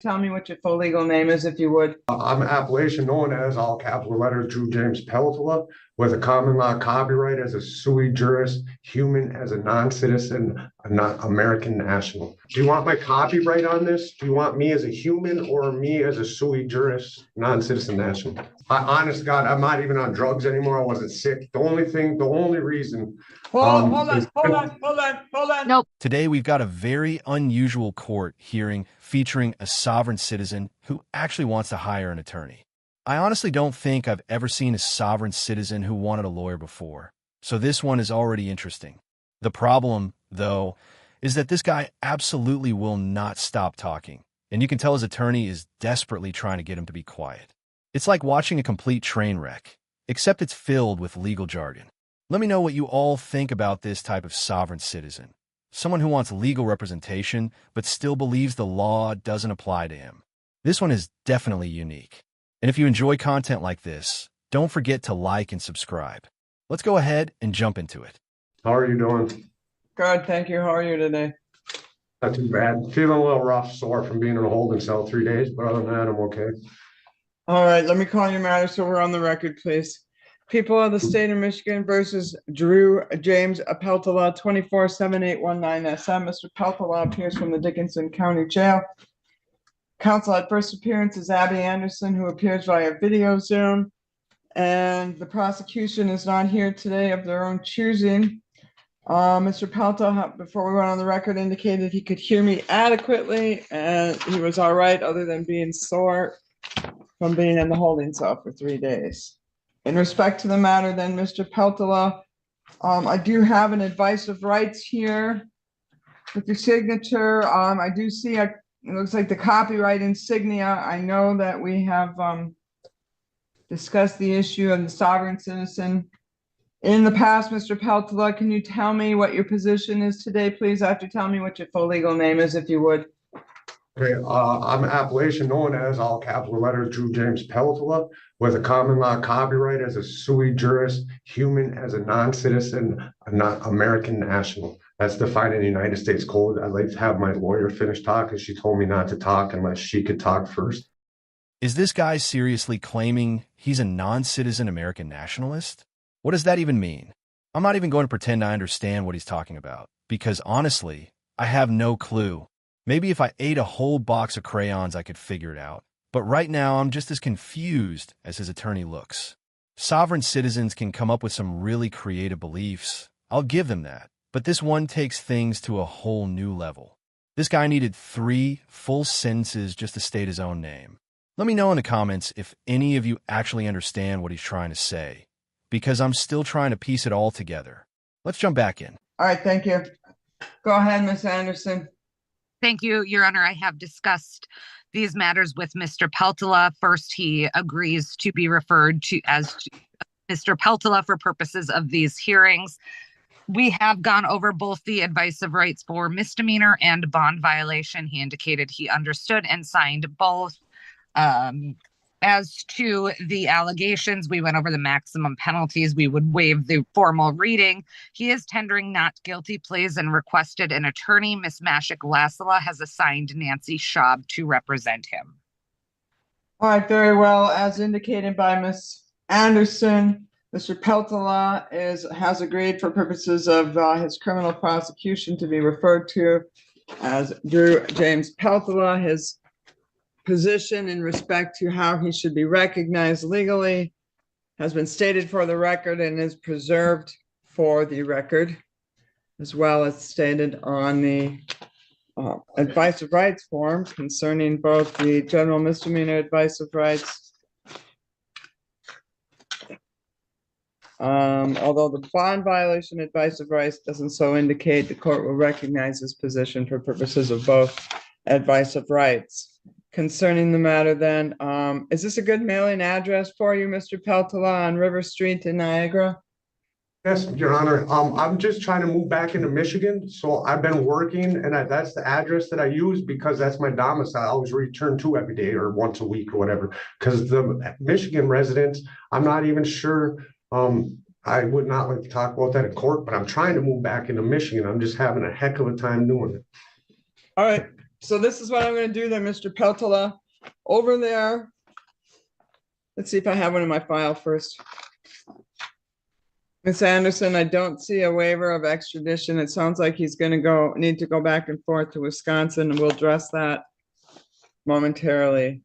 Tell me what your full legal name is, if you would. I'm an appellation known as, all capital letters, Drew James Peltola, with a common law copyright as a sui juris human, as a non-citizen, a not American national. Do you want my copyright on this? Do you want me as a human or me as a sui juris non-citizen national? Honest to God, I'm not even on drugs anymore. I wasn't sick. The only reason. Hold Is on. Nope. Today, we've got a very unusual court hearing featuring a sovereign citizen who actually wants to hire an attorney. I honestly don't think I've ever seen a sovereign citizen who wanted a lawyer before, so this one is already interesting. The problem, though, is that this guy absolutely will not stop talking, and you can tell his attorney is desperately trying to get him to be quiet. It's like watching a complete train wreck, except it's filled with legal jargon. Let me know what you all think about this type of sovereign citizen. Someone who wants legal representation, but still believes the law doesn't apply to him. This one is definitely unique. And if you enjoy content like this, don't forget to like and subscribe. Let's go ahead and jump into it. How are you doing? Good, thank you. How are you today? Not too bad. Feeling a little rough, sore from being in a holding cell 3 days, but other than that, I'm okay. All right, let me call your matter so we're on the record, please. People of the state of Michigan versus Drew James Peltola, 247819 SM. Mr. Peltola appears from the Dickinson County Jail. Counsel at first appearance is Abby Anderson, who appears via video Zoom. And the prosecution is not here today of their own choosing. Mr. Peltola, before we went on the record, indicated he could hear me adequately and he was all right other than being sore from being in the holding cell for 3 days. In respect to the matter, then, Mr. Peltola, I do have an advice of rights here with your signature. I do see it looks like the copyright insignia. I know that we have discussed the issue of the sovereign citizen in the past. Mr. Peltola, can you tell me what your position is today, please? After telling me what your full legal name is, if you would. Okay, I'm an appellation known as, all capital letters, Drew James Peltola, with a common law copyright as a sui juris human, as a non-citizen, a not American national. That's defined in the United States Code. I'd like to have my lawyer finish talking. She told me not to talk unless she could talk first. Is this guy seriously claiming he's a non-citizen American nationalist? What does that even mean? I'm not even going to pretend I understand what he's talking about, because honestly, I have no clue. Maybe if I ate a whole box of crayons, I could figure it out. But right now, I'm just as confused as his attorney looks. Sovereign citizens can come up with some really creative beliefs. I'll give them that. But this one takes things to a whole new level. This guy needed 3 full sentences just to state his own name. Let me know in the comments if any of you actually understand what he's trying to say, because I'm still trying to piece it all together. Let's jump back in. All right, thank you. Go ahead, Ms. Anderson. Thank you, Your Honor. I have discussed these matters with Mr. Peltola. First, he agrees to be referred to as Mr. Peltola for purposes of these hearings. We have gone over both the advice of rights for misdemeanor and bond violation. He indicated he understood and signed both. As to the allegations, we went over the maximum penalties. We would waive the formal reading. He is tendering not guilty pleas and requested an attorney. Ms. Mashik Lasala has assigned Nancy Schaub to represent him. All right, very well. As indicated by Ms. Anderson, Mr. Peltola has agreed for purposes of his criminal prosecution to be referred to as Drew James Peltola. His position in respect to how he should be recognized legally has been stated for the record and is preserved for the record, as well as stated on the advice of rights form concerning both the general misdemeanor advice of rights. Although the bond violation advice of rights doesn't so indicate, the court will recognize his position for purposes of both advice of rights. Concerning the matter then, is this a good mailing address for you, Mr. Peltola, on River Street in Niagara? Yes, Your Honor. I'm just trying to move back into Michigan, so I've been working, and that's the address that I use because that's my domicile. I always return to every day or once a week or whatever. Because the Michigan residents, I'm not even sure. I would not like to talk about that in court, but I'm trying to move back into Michigan. I'm just having a heck of a time doing it. All right. So this is what I'm gonna do then, Mr. Peltola. Over there. Let's see if I have one in my file first. Ms. Anderson, I don't see a waiver of extradition. It sounds like he's gonna need to go back and forth to Wisconsin, and we'll address that momentarily.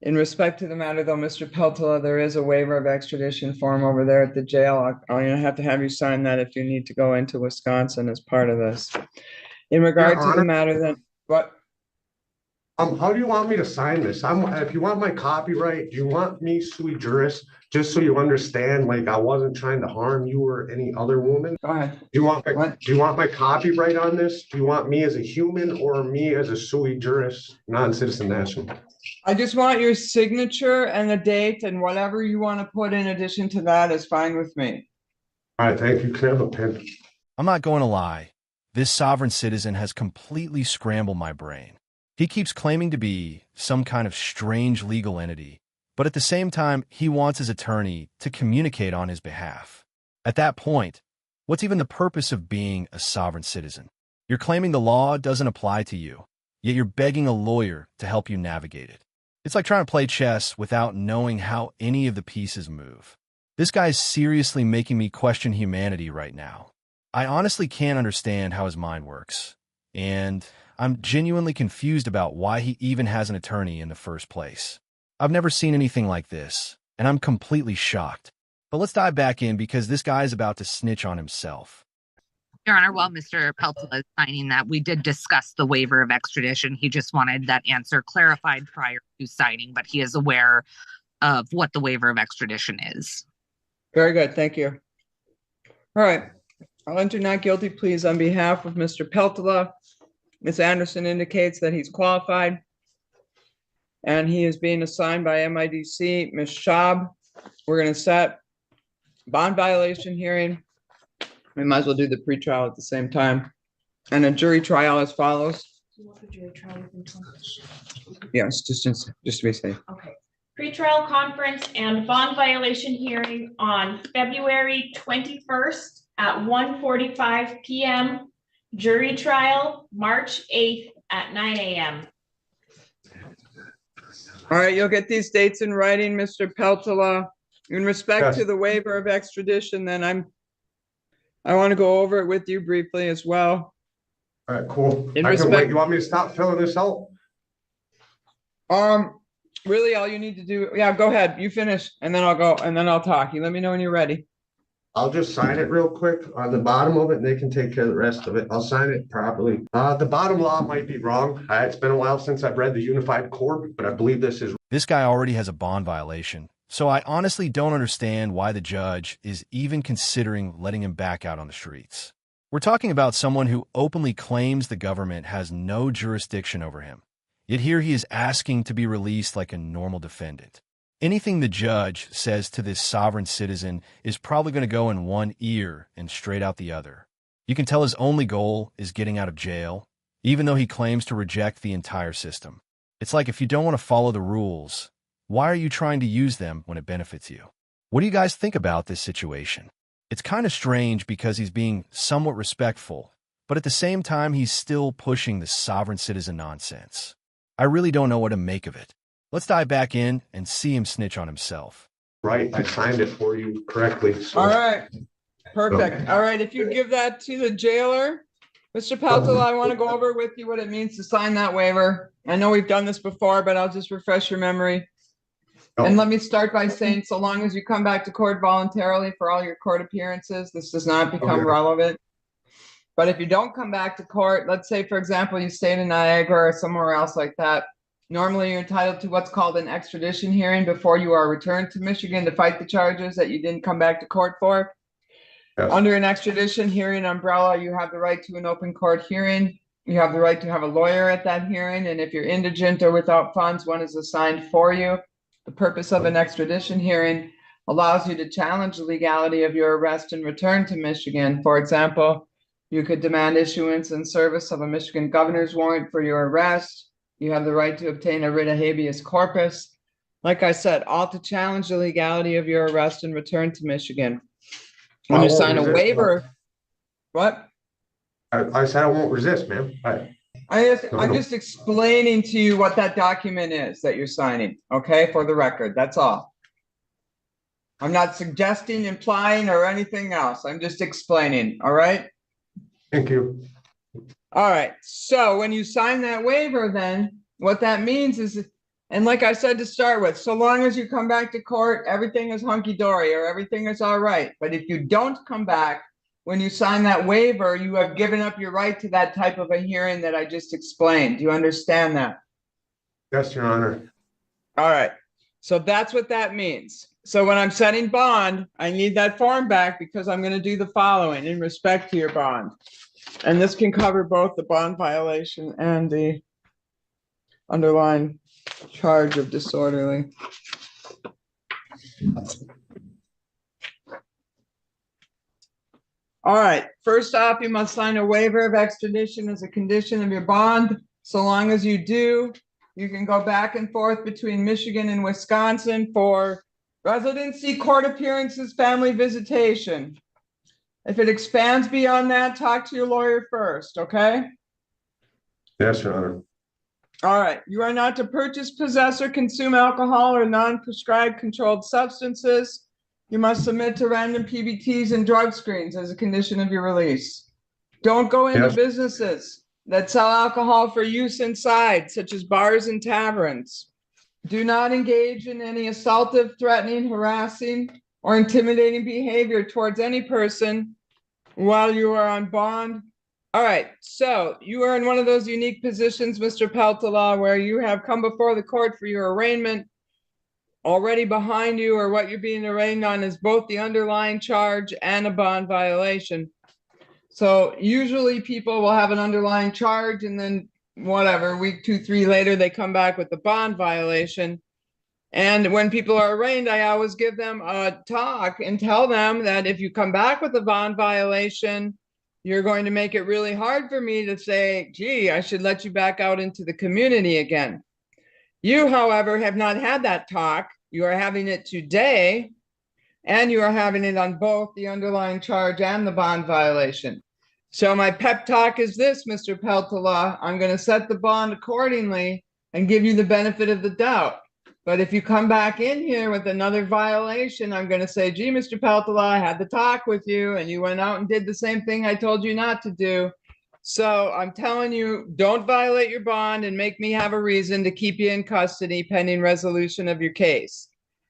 In respect to the matter, though, Mr. Peltola, there is a waiver of extradition form over there at the jail. I'm gonna have to have you sign that if you need to go into Wisconsin as part of this. In regard to the Honor. matter, then, what? How do you want me to sign this? If you want my copyright, do you want me sui juris? Just so you understand, like I wasn't trying to harm you or any other woman. Go ahead. Do you want What? do you want my copyright on this? Do you want me as a human or me as a sui juris non-citizen national? I just want your signature and the date, and whatever you want to put in addition to that is fine with me. All right, thank you. Can I have a pen? I'm not going to lie. This sovereign citizen has completely scrambled my brain. He keeps claiming to be some kind of strange legal entity, but at the same time, he wants his attorney to communicate on his behalf. At that point, what's even the purpose of being a sovereign citizen? You're claiming the law doesn't apply to you, yet you're begging a lawyer to help you navigate it. It's like trying to play chess without knowing how any of the pieces move. This guy's seriously making me question humanity right now. I honestly can't understand how his mind works, and I'm genuinely confused about why he even has an attorney in the first place. I've never seen anything like this, and I'm completely shocked. But let's dive back in because this guy is about to snitch on himself. Your Honor, while Mr. Peltola is signing that, we did discuss the waiver of extradition. He just wanted that answer clarified prior to signing, but he is aware of what the waiver of extradition is. Very good, thank you. All right, I'll enter not guilty pleas on behalf of Mr. Peltola. Ms. Anderson indicates that he's qualified, and he is being assigned by MIDC. Ms. Schaub, we're going to set bond violation hearing. We might as well do the pretrial at the same time, and a jury trial as follows. Yes, just to be safe. Okay. Pretrial conference and bond violation hearing on February 21st at 1:45 p.m. Jury trial March 8th at 9 a.m. All right, you'll get these dates in writing, Mr. Peltola. In respect Yes. to the waiver of extradition, then I want to go over it with you briefly as well. All right, cool. In I can respect- wait. You want me to stop filling this out? Really, all you need to do, yeah, go ahead. You finish, and then I'll go, and then I'll talk. You let me know when you're ready. I'll just sign it real quick on the bottom of it, and they can take care of the rest of it. I'll sign it properly. The bottom law might be wrong. It's been a while since I've read the Unified Court, but I believe this is. This guy already has a bond violation, so I honestly don't understand why the judge is even considering letting him back out on the streets. We're talking about someone who openly claims the government has no jurisdiction over him. Yet here he is asking to be released like a normal defendant. Anything the judge says to this sovereign citizen is probably going to go in one ear and straight out the other. You can tell his only goal is getting out of jail, even though he claims to reject the entire system. It's like if you don't want to follow the rules, why are you trying to use them when it benefits you? What do you guys think about this situation? It's kind of strange because he's being somewhat respectful, but at the same time, he's still pushing the sovereign citizen nonsense. I really don't know what to make of it. Let's dive back in and see him snitch on himself. Right, I signed it for you correctly. So. All right, perfect. All right, if you give that to the jailer, Mr. Peltola, I want to go over with you what it means to sign that waiver. I know we've done this before, but I'll just refresh your memory. And let me start by saying, so long as you come back to court voluntarily for all your court appearances, this does not become relevant. But if you don't come back to court, let's say, for example, you stayed in Niagara or somewhere else like that, normally you're entitled to what's called an extradition hearing before you are returned to Michigan to fight the charges that you didn't come back to court for. Yes. Under an extradition hearing umbrella, you have the right to an open court hearing. You have the right to have a lawyer at that hearing. And if you're indigent or without funds, one is assigned for you. The purpose of an extradition hearing allows you to challenge the legality of your arrest and return to Michigan. For example, you could demand issuance and service of a Michigan governor's warrant for your arrest. You have the right to obtain a writ of habeas corpus. Like I said, all to challenge the legality of your arrest and return to Michigan. When you sign a waiver, what? I said I won't resist, man. I'm just explaining to you what that document is that you're signing, okay, for the record, that's all. I'm not suggesting, implying, or anything else. I'm just explaining, all right? Thank you. All right, so when you sign that waiver, then what that means is, and like I said to start with, so long as you come back to court, everything is hunky-dory or everything is all right. But if you don't come back, when you sign that waiver, you have given up your right to that type of a hearing that I just explained. Do you understand that? Yes, Your Honor. All right, so that's what that means. So when I'm setting bond, I need that form back because I'm going to do the following in respect to your bond. And this can cover both the bond violation and the underlying charge of disorderly. All right, first off, you must sign a waiver of extradition as a condition of your bond. So long as you do, you can go back and forth between Michigan and Wisconsin for residency, court appearances, family visitation. If it expands beyond that, talk to your lawyer first, okay? Yes, Your Honor. All right, you are not to purchase, possess, or consume alcohol or non-prescribed controlled substances. You must submit to random PBTs and drug screens as a condition of your release. Don't go into businesses that sell alcohol for use inside, such as bars and taverns. Do not engage in any assaultive, threatening, harassing, or intimidating behavior towards any person while you are on bond. All right, so you are in one of those unique positions, Mr. Peltola, where you have come before the court for your arraignment. Already behind you, or what you're being arraigned on, is both the underlying charge and a bond violation. So usually people will have an underlying charge and then whatever, week 2, 3 later, they come back with the bond violation. And when people are arraigned, I always give them a talk and tell them that if you come back with a bond violation, you're going to make it really hard for me to say, gee, I should let you back out into the community again. You, however, have not had that talk. You are having it today, and you are having it on both the underlying charge and the bond violation. So my pep talk is this, Mr. Peltola, I'm going to set the bond accordingly and give you the benefit of the doubt. But if you come back in here with another violation, I'm going to say, gee, Mr. Peltola, I had the talk with you and you went out and did the same thing I told you not to do. So I'm telling you, don't violate your bond and make me have a reason to keep you in custody pending resolution of your case.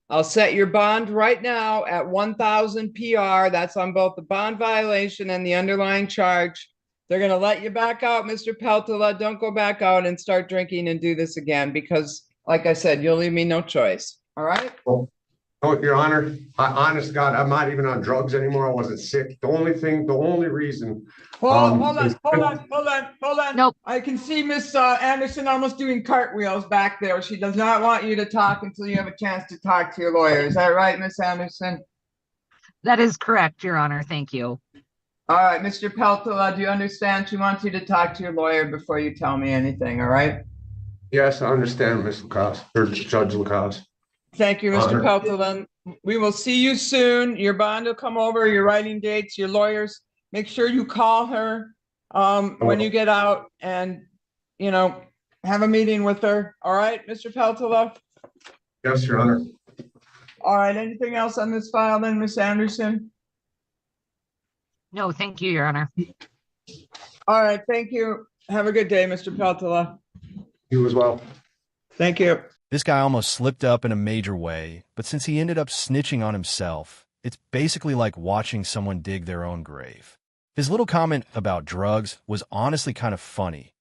I'll set your bond right now at 1,000 PR. That's on both the bond violation and the underlying charge. They're going to let you back out, Mr. Peltola. Don't go back out and start drinking and do this again because, like I said, you'll leave me no choice. All right? Oh, Your Honor, honest to God, I'm not even on drugs anymore. I wasn't sick. The only reason. Hold on. Nope. I can see Miss Anderson almost doing cartwheels back there. She does not want you to talk until you have a chance to talk to your lawyer. Is that right, Miss Anderson? That is correct, Your Honor. Thank you. All right, Mr. Peltola, do you understand? She wants you to talk to your lawyer before you tell me anything, all right? Yes, I understand, Ms. Lacoste, or Judge Lacoste. Thank you, Mr. Peltola. We will see you soon. Your bond will come over, your writing dates, your lawyers. Make sure you call her when you get out and, you know, have a meeting with her. All right, Mr. Peltola? Yes, Your Honor. All right, anything else on this file then, Miss Anderson? No, thank you, Your Honor. All right, thank you. Have a good day, Mr. Peltola. You as well. Thank you. This guy almost slipped up in a major way, but since he ended up snitching on himself, it's basically like watching someone dig their own grave. His little comment about drugs was honestly kind of funny.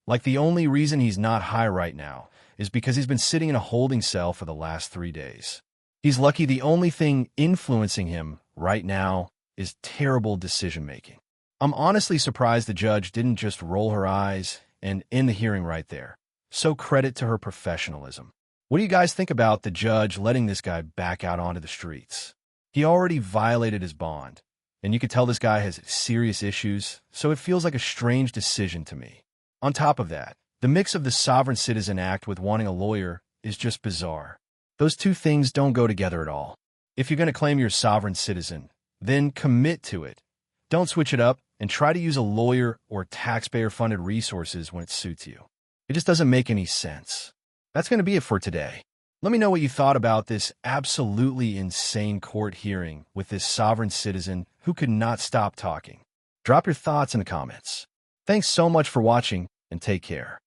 Like the only reason he's not high right now is because he's been sitting in a holding cell for the last 3 days. He's lucky the only thing influencing him right now is terrible decision-making. I'm honestly surprised the judge didn't just roll her eyes and end the hearing right there. So credit to her professionalism. What do you guys think about the judge letting this guy back out onto the streets? He already violated his bond, and you could tell this guy has serious issues, so it feels like a strange decision to me. On top of that, the mix of the Sovereign Citizen Act with wanting a lawyer is just bizarre. Those two things don't go together at all. If you're going to claim you're a sovereign citizen, then commit to it. Don't switch it up and try to use a lawyer or taxpayer-funded resources when it suits you. It just doesn't make any sense. That's going to be it for today. Let me know what you thought about this absolutely insane court hearing with this sovereign citizen who could not stop talking. Drop your thoughts in the comments. Thanks so much for watching, and take care.